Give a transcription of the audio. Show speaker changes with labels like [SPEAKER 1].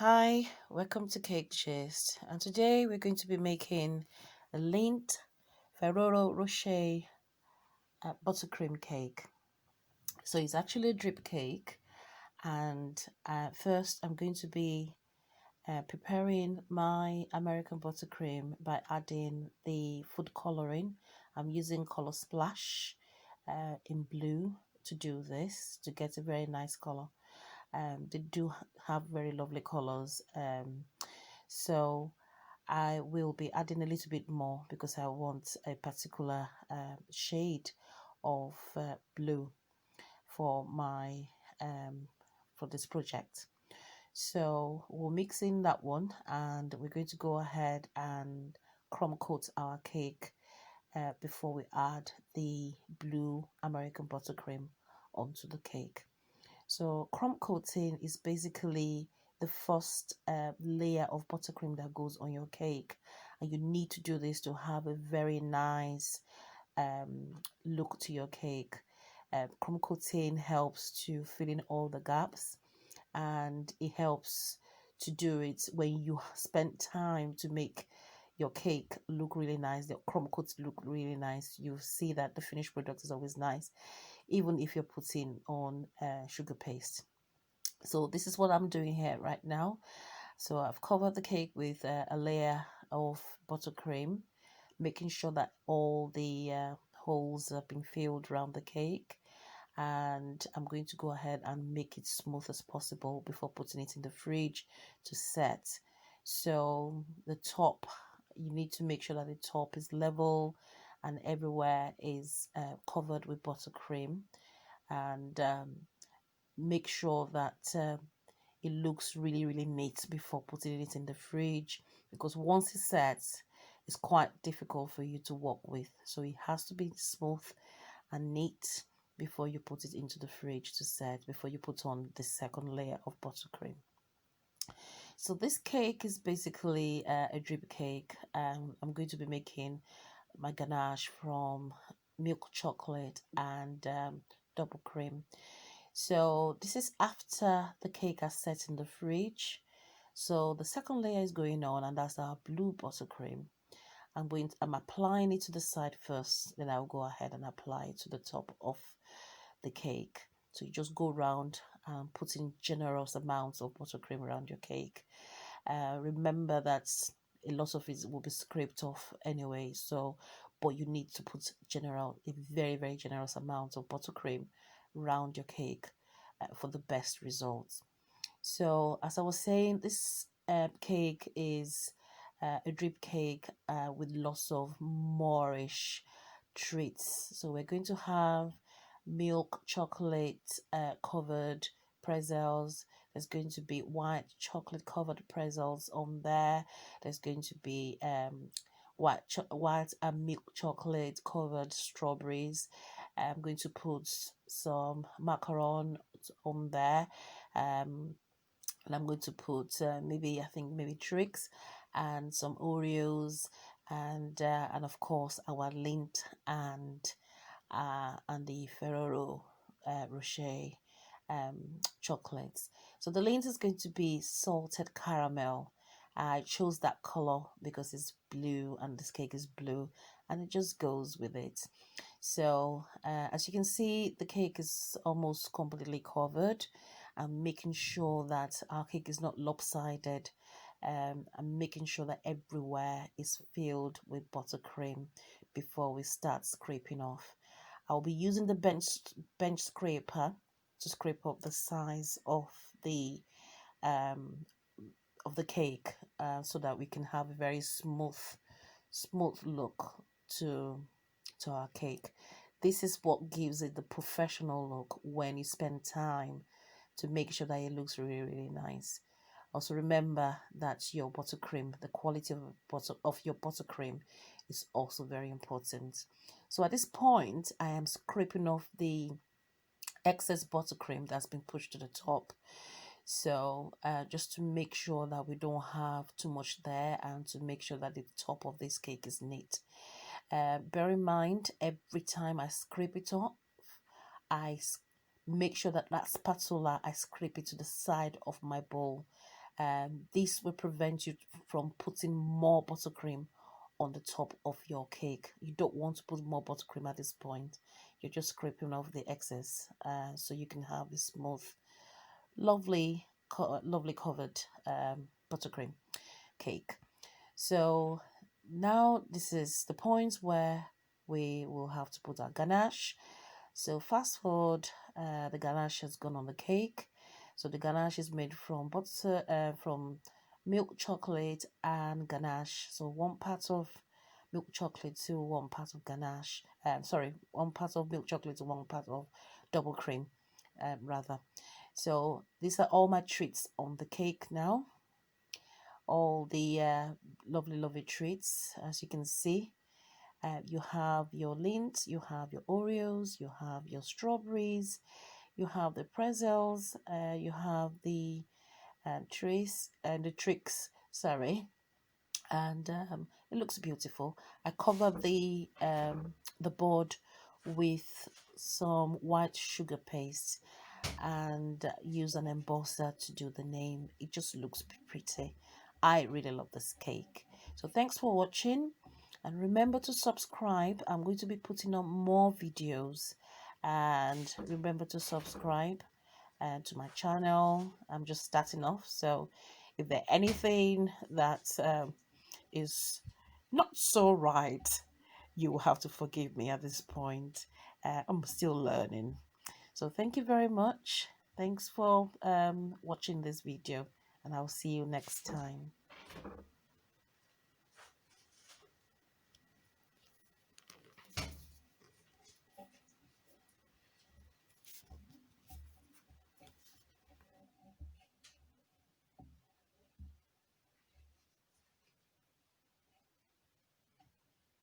[SPEAKER 1] Hi, welcome to Cake Gist, and today we're going to be making a Lindt Ferrero Rocher buttercream cake. So it's actually a drip cake, and first I'm going to be preparing my American buttercream by adding the food coloring. I'm using Color Splash in blue to do this to get a very nice color. They do have very lovely colors. So I will be adding a little bit more because I want a particular shade of blue for my for this project. So we'll mix in that one, and we're going to go ahead and crumb coat our cake before we add the blue American buttercream onto the cake. So crumb coating is basically the first layer of buttercream that goes on your cake, and you need to do this to have a very nice look to your cake. Crumb coating helps to fill in all the gaps, and it helps to do it when you spend time to make your cake look really nice, the crumb coats look really nice. You see that the finished product is always nice, even if you're putting on sugar paste. So this is what I'm doing here right now. So I've covered the cake with a layer of buttercream, making sure that all the holes have been filled around the cake, and I'm going to go ahead and make it smooth as possible before putting it in the fridge to set. So the top, you need to make sure that the top is level and everywhere is covered with buttercream, and make sure that it looks really neat before putting it in the fridge, because once it sets, it's quite difficult for you to work with. So it has to be smooth and neat before you put it into the fridge to set, before you put on the second layer of buttercream. So this cake is basically a drip cake. I'm going to be making my ganache from milk chocolate and double cream. So this is after the cake has set in the fridge. So the second layer is going on, and that's our blue buttercream. I'm applying it to the side first, then I'll go ahead and apply it to the top of the cake. So you just go around and put in generous amounts of buttercream around your cake. Remember that a lot of it will be scraped off anyway, so but you need to put a very generous amount of buttercream around your cake for the best results. So as I was saying, this cake is a drip cake with lots of moreish treats. So we're going to have milk chocolate covered pretzels. There's going to be white chocolate covered pretzels on there. There's going to be white and milk chocolate covered strawberries. I'm going to put some macaron on there. And I'm going to put maybe tricks and some Oreos, and of course our Lindt and the Ferrero Rocher chocolates. So the Lindt is going to be salted caramel. I chose that color because it's blue and this cake is blue, and it just goes with it. So as you can see, the cake is almost completely covered. I'm making sure that our cake is not lopsided. I'm making sure that everywhere is filled with buttercream before we start scraping off. I'll be using the bench scraper to scrape up the size um, of the cake, so that we can have a very smooth look to our cake. This is what gives it the professional look when you spend time to make sure that it looks really nice. Also remember that your buttercream, the quality of your buttercream is also very important. So at this point, I am scraping off the excess buttercream that's been pushed to the top. So just to make sure that we don't have too much there, and to make sure that the top of this cake is neat. Bear in mind, every time I scrape it off, I make sure that spatula, I scrape it to the side of my bowl, This will prevent you from putting more buttercream on the top of your cake. You don't want to put more buttercream at this point. You're just scraping off the excess, so you can have a smooth, lovely, lovely covered buttercream cake. So now this is the point where we will have to put our ganache. So fast forward, the ganache has gone on the cake. So the ganache is made from butter, from milk chocolate and ganache. So one part of milk chocolate to one part of ganache. Sorry, one part of milk chocolate to one part of double cream, rather. So these are all my treats on the cake now. All the lovely, lovely treats, as you can see. You have your Lindt, you have your Oreos, you have your strawberries, you have the pretzels, you have the trace and the tricks. Sorry, and it looks beautiful. I covered the board with some white sugar paste and use an embosser to do the name. It just looks pretty. I really love this cake. So thanks for watching, and remember to subscribe. I'm going to be putting up more videos, and remember to subscribe to my channel. I'm just starting off, so if there's anything that is not so right, you will have to forgive me at this point. I'm still learning. So thank you very much. Thanks for watching this video, and I'll see you next time.